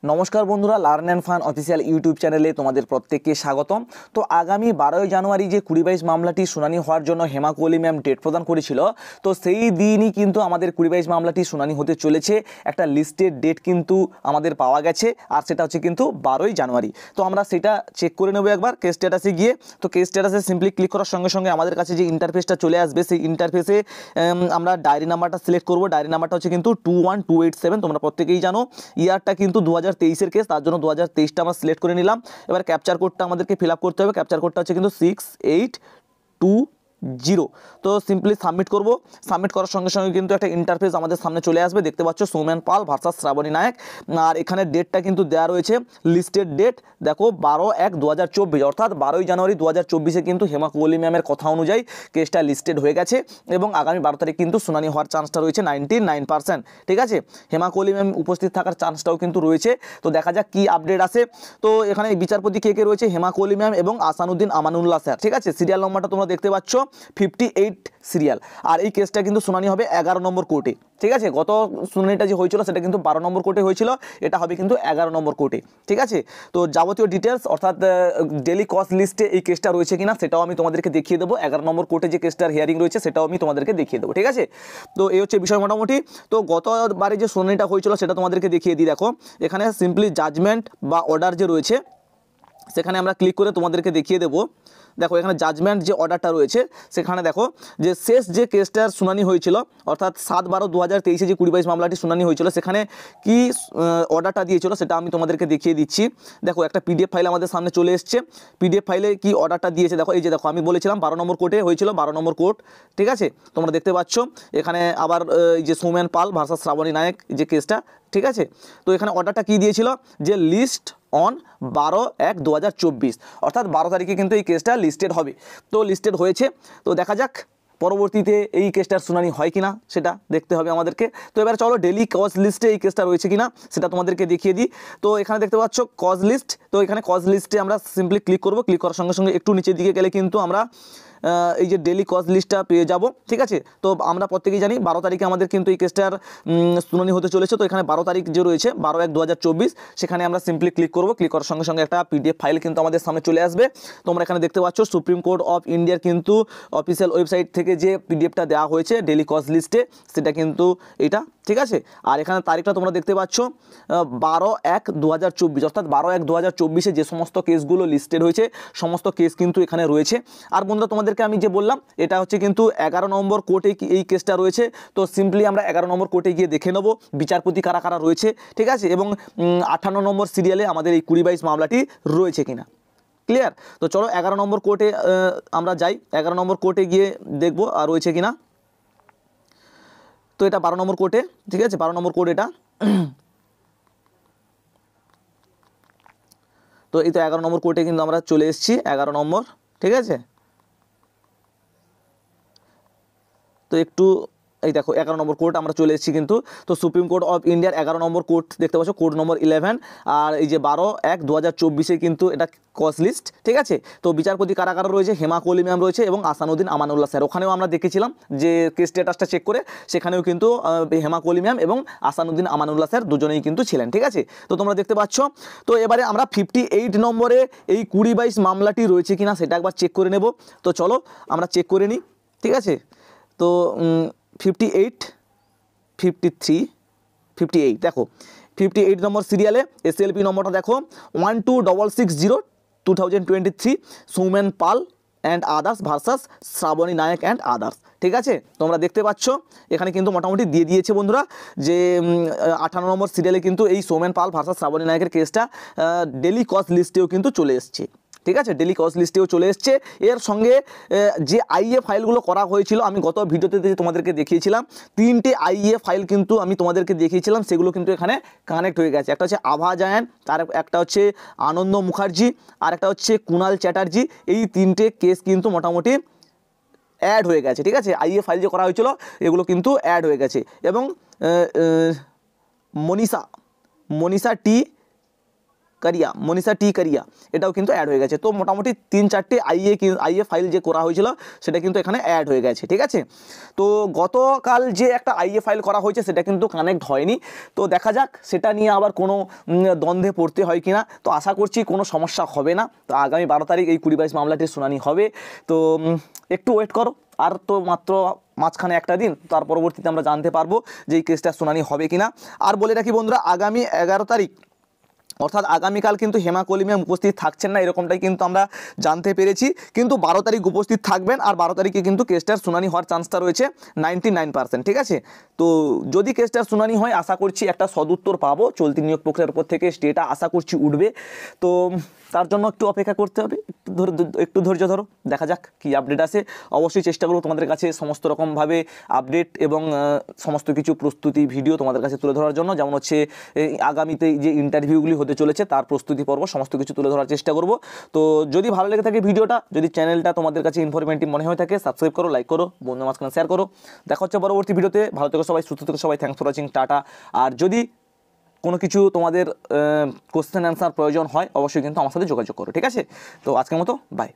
নমস্কার বন্ধুরা, learn and fun official YouTube চ্যানেলে তোমাদের প্রত্যেককে স্বাগতম। তো আগামী 12ই জানুয়ারি যে 2022 মামলাটি শুনানি হওয়ার জন্য হেমা কোহলি ম্যাম ডেট প্রদান করেছিল, তো সেই দিনই কিন্তু আমাদের 2022 মামলাটি শুনানি হতে চলেছে। একটা লিস্টেড ডেট কিন্তু আমাদের পাওয়া গেছে, আর সেটা হচ্ছে কিন্তু 12ই জানুয়ারি। তো আমরা সেটা চেক করে নেব একবার কেস স্ট্যাটাসে গিয়ে। তো কেস স্ট্যাটাসে সিম্পলি ক্লিক করার সঙ্গে সঙ্গে আমাদের কাছে যে ইন্টারফেসটা চলে আসবে, সেই ইন্টারফেসে আমরা ডায়েরি নাম্বারটা সিলেক্ট করব। ডায়েরি নাম্বারটা হচ্ছে কিন্তু 21287। তোমরা প্রত্যেকেই জানো ইয়ারটা কিন্তু 2023-এর কেস, তার জন্য 2023টা আমরা সিলেক্ট করে নিলাম। এবার ক্যাপচার কোডটা আমাদেরকে ফিল আপ করতে হবে। ক্যাপচার কোডটা হচ্ছে কিন্তু 6820। তো সিম্পলি সাবমিট করব। সাবমিট করার সঙ্গে সঙ্গে কিন্তু একটা ইন্টারফেস আমাদের সামনে চলে আসবে। দেখতে পাচ্ছ সৌমেন পাল ভার্সাস শ্রাবণী নায়ক। আর এখানে ডেটটা কিন্তু দেওয়া রয়েছে লিস্টেড ডেট, দেখো 12/1/2024, অর্থাৎ 12ই জানুয়ারি 2024-এ কিন্তু হেমা কোহলি ম্যামের কথা অনুযায়ী কেসটা লিস্টেড হয়ে গেছে এবং আগামী 12 তারিখ কিন্তু শুনানি হওয়ার চান্সটা রয়েছে 99%। ঠিক আছে, হেমা কোহলি ম্যাম উপস্থিত থাকার চান্সটাও কিন্তু রয়েছে। তো দেখা যাক কি আপডেট আসে। তো এখানে বিচারপতি কে কে রয়েছে, হেমা কোহলি ম্যাম এবং আসানুদ্দিন আমানুল্লাহ স্যার। ঠিক আছে, সিরিয়াল নম্বরটা তোমরা দেখতে পাচ্ছ 58 সিরিয়াল। আর এই কেসটা কিন্তু শুনানি হবে 11 নম্বর কোর্টে। ঠিক আছে, গত শুনানিটা যে হয়েছিল সেটা কিন্তু 12 নম্বর কোর্টে হয়েছিল, এটা হবে কিন্তু 11 নম্বর কোর্টে। ঠিক আছে, তো যাবতীয় ডিটেলস অর্থাৎ ডেলি কস্ট লিস্টে এই কেসটা রয়েছে কিনা সেটাও আমি তোমাদেরকে দেখিয়ে দেবো। 11 নম্বর কোর্টে যে কেসটার হিয়ারিং রয়েছে সেটাও আমি তোমাদেরকে দেখিয়ে দেবো। ঠিক আছে, তো এই হচ্ছে বিষয় মোটামুটি। তো গতবারে যে শুনানিটা হয়েছিল সেটা তোমাদেরকে দেখিয়ে দিই। দেখো এখানে সিম্পলি জাজমেন্ট বা অর্ডার যে রয়েছে সেখানে আমরা ক্লিক করে তোমাদেরকে দেখিয়ে দেবো। দেখো এখানে জাজমেন্ট যে অর্ডারটা রয়েছে সেখানে দেখো যে শেষ যে কেসটার শুনানি হয়েছিল, অর্থাৎ 7/12/2023-এ যে 2022 মামলাটি শুনানি হয়েছিল, সেখানে কি অর্ডারটা দিয়েছিল সেটা আমি তোমাদেরকে দেখিয়ে দিচ্ছি। দেখো একটা পিডিএফ ফাইল আমাদের সামনে চলে এসছে। পিডিএফ ফাইলে কি অর্ডারটা দিয়েছে দেখো, এই যে দেখো আমি বলেছিলাম 12 নম্বর কোর্টে হয়েছিল, 12 নম্বর কোর্ট। ঠিক আছে, তোমরা দেখতে পাচ্ছ এখানে আবার এই যে সৌমেন পাল ভার্সাস শ্রাবণী নায়ক যে কেসটা। ঠিক আছে, তো এখানে অর্ডারটা কি দিয়েছিল যে লিস্ট অন 12/1/2024, অর্থাৎ 12 তারিখে কিন্তু এই কেসটা লিস্টেড হবে। তো লিস্টেড হয়েছে, তো দেখা যাক পরবর্তীতে এই কেসটার শুনানি হয় কিনা সেটা দেখতে হবে আমাদেরকে। তো এবার চলো ডেলি কজ লিস্টে এই কেসটা রয়েছে কিনা সেটা তোমাদেরকে দেখিয়ে দিই। তো এখানে দেখতে পাচ্ছ কজ লিস্ট। তো এখানে কজ লিস্টে আমরা সিম্পলি ক্লিক করব। ক্লিক করার সঙ্গে সঙ্গে একটু নিচের দিকে গেলে কিন্তু আমরা এই যে ডেলি কজ লিস্টটা পেয়ে যাব। ঠিক আছে, তো আমরা প্রত্যেকেই জানি 12 তারিখে আমাদের কিন্তু এই কেসটার শুনানি হতে চলেছে। তো এখানে 12 তারিখ যে রয়েছে 12/1/2024, সেখানে আমরা সিম্পলি ক্লিক করব। ক্লিক করার সঙ্গে সঙ্গে একটা পিডিএফ ফাইল কিন্তু আমাদের সামনে চলে আসবে। তোমরা এখানে দেখতে পাচ্ছ সুপ্রিম কোর্ট অফ ইন্ডিয়ার কিন্তু অফিসিয়াল ওয়েবসাইট থেকে যে পিডিএফটা দেওয়া হয়েছে ডেলি কজ লিস্টে, সেটা কিন্তু এটা। ঠিক আছে, আর এখানে তারিখটা তোমরা দেখতে পাচ্ছ 12/1/2024, অর্থাৎ 12/1/2024-এ যে সমস্ত কেসগুলো লিস্টেড হয়েছে সমস্ত কেস কিন্তু এখানে রয়েছে। আর বন্ধুরা তোমাদেরকে আমি যে বললাম এটা হচ্ছে কিন্তু 11 নম্বর কোর্টে এই কেসটা রয়েছে। তো সিম্পলি আমরা 11 নম্বর কোর্টে গিয়ে দেখে নেব বিচারপতি কারা কারা রয়েছে। ঠিক আছে, এবং 58 নম্বর সিরিয়ালে আমাদের এই 2022 মামলাটি রয়েছে কিনা। ক্লিয়ার? তো চলো 11 নম্বর কোর্টে আমরা যাই। 11 নম্বর কোর্টে গিয়ে দেখব আর রয়েছে কিনা। তো এটা 12 নম্বর কোর্টে। ঠিক আছে, 12 নম্বর কোর্ট এটা। তো এই তো 11 নম্বর কোর্টে কিন্তু আমরা চলে এসেছি, 11 নম্বর। ঠিক আছে, তো একটু এই দেখো 11 নম্বর কোর্ট আমরা চলে এসেছি কিন্তু। তো সুপ্রিম কোর্ট অফ ইন্ডিয়ার 11 নম্বর কোর্ট দেখতে পাচ্ছ, কোর্ট নম্বর 11। আর এই যে 12/1/2024-এ কিন্তু এটা কজ লিস্ট। ঠিক আছে, তো বিচারপতি কারা কারা রয়েছে, হেমা কোহলি ম্যাম রয়েছে এবং আসানুদ্দিন আমানুল্লাহ স্যার। ওখানেও আমরা দেখেছিলাম যে কেস স্ট্যাটাসটা চেক করে, সেখানেও কিন্তু হেমা কোহলি ম্যাম এবং আসানুদ্দিন আমানুল্লাহ স্যার দুজনেই কিন্তু ছিলেন। ঠিক আছে, তো তোমরা দেখতে পাচ্ছ। তো এবারে আমরা 58 নম্বরে এই 2022 মামলাটি রয়েছে কিনা সেটা একবার চেক করে নেব। তো চলো আমরা চেক করে নিই। ঠিক আছে, তো 58, 53, 58 দেখো 58 নম্বর সিরিয়ালে SLP নম্বরটা দেখো 12660/2023 Soumen Pal and others versus Srabani Nayak and others. ঠিক আছে, তোমরা দেখতে পাচ্ছ এখানে কিন্তু মোটামুটি দিয়ে দিয়েছে বন্ধুরা যে 58 নম্বর সিরিয়ালে কিন্তু এই সৌমেন পাল ভার্সাস শ্রাবণী নায়কের কেসটা ডেলি কজ লিস্টেও কিন্তু চলে এসছে। ঠিক আছে, ডেলি কজ লিস্টেও চলে এসছে। এর সঙ্গে যে আইএ ফাইলগুলো করা হয়েছিল আমি গত ভিডিওতে তোমাদেরকে দেখিয়েছিলাম, 3টে আইএ ফাইল কিন্তু আমি তোমাদেরকে দেখিয়েছিলাম, সেগুলো কিন্তু এখানে কানেক্ট হয়ে গেছে। একটা হচ্ছে আভা জায়ান, আর একটা হচ্ছে আনন্দ মুখার্জি, আর একটা হচ্ছে কুণাল চ্যাটার্জি। এই 3টে কেস কিন্তু মোটামুটি অ্যাড হয়ে গেছে। ঠিক আছে, আইএ ফাইল যে করা হয়েছিল এগুলো কিন্তু অ্যাড হয়ে গেছে। এবং মনীষা টি কারিয়া, মনীষা টি কারিয়া, এটাও কিন্তু অ্যাড হয়ে গেছে। তো মোটামুটি 3-4টে আইএ ফাইল যে করা হয়েছিল সেটা কিন্তু এখানে অ্যাড হয়ে গেছে, ঠিক আছে। তো গতকাল যে একটা আইএ ফাইল করা হয়েছে সেটা কিন্তু কানেক্ট হয়নি, তো দেখা যাক সেটা নিয়ে আবার কোনো দ্বন্দ্বে পড়তে হয় কিনা। তো আশা করছি কোনো সমস্যা হবে না। তো আগামী 12 তারিখ এই 20-22 মামলাটির শুনানি হবে। তো একটু ওয়েট করো, আর তো মাত্র মাঝখানে একটা দিন, তার পরবর্তীতে আমরা জানতে পারবো যে এই কেসটা শুনানি হবে কিনা। আর বলে রাখি বন্ধুরা, আগামী 11 তারিখ অর্থাৎ আগামীকাল কিন্তু হেমা কলি ম্যাম উপস্থিত থাকছেন না, এরকমটাই কিন্তু আমরা জানতে পেরেছি। কিন্তু 12 তারিখ উপস্থিত থাকবেন, আর 12 তারিখে কিন্তু কেসটার শুনানি হওয়ার চান্সটা রয়েছে 99%, ঠিক আছে। তো যদি কেসটার শুনানি হয় আশা করছি একটা সদুত্তর পাবো, চলতি নিয়োগ প্রক্রিয়ার উপর থেকে স্টেটা আশা করছি উঠবে। তো তার জন্য একটু অপেক্ষা করতে হবে, একটু ধৈর্য ধরো, দেখা যাক কি আপডেট আসে। অবশ্যই চেষ্টা করবো তোমাদের কাছে সমস্ত রকমভাবে আপডেট এবং সমস্ত কিছু প্রস্তুতি ভিডিও তোমাদের কাছে তুলে ধরার জন্য, যেমন হচ্ছে আগামীতে যে ইন্টারভিউগুলি হতে চলেছে তার প্রস্তুতি পর্ব সমস্ত কিছু তুলে ধরার চেষ্টা করব। তো যদি ভালো লেগে থাকে ভিডিওটা, যদি চ্যানেলটা তোমাদের কাছে ইনফরমেটিভ মনে হয়ে থাকে, সাবস্ক্রাইব করো, লাইক করো, বন্ধুদের মাঝখানে শেয়ার করো। দেখা হচ্ছে পরবর্তী ভিডিওতে। ভালো থেকো সবাই, সুস্থ থেকো সবাই, থ্যাঙ্কস ফর ওয়াচিং, টাটা। আর যদি কোনো কিছু তোমাদের কোশ্চেন অ্যান্সার প্রয়োজন হয় অবশ্যই কিন্তু আমার সাথে যোগাযোগ করো, ঠিক আছে। তো আজকের মতো বাই।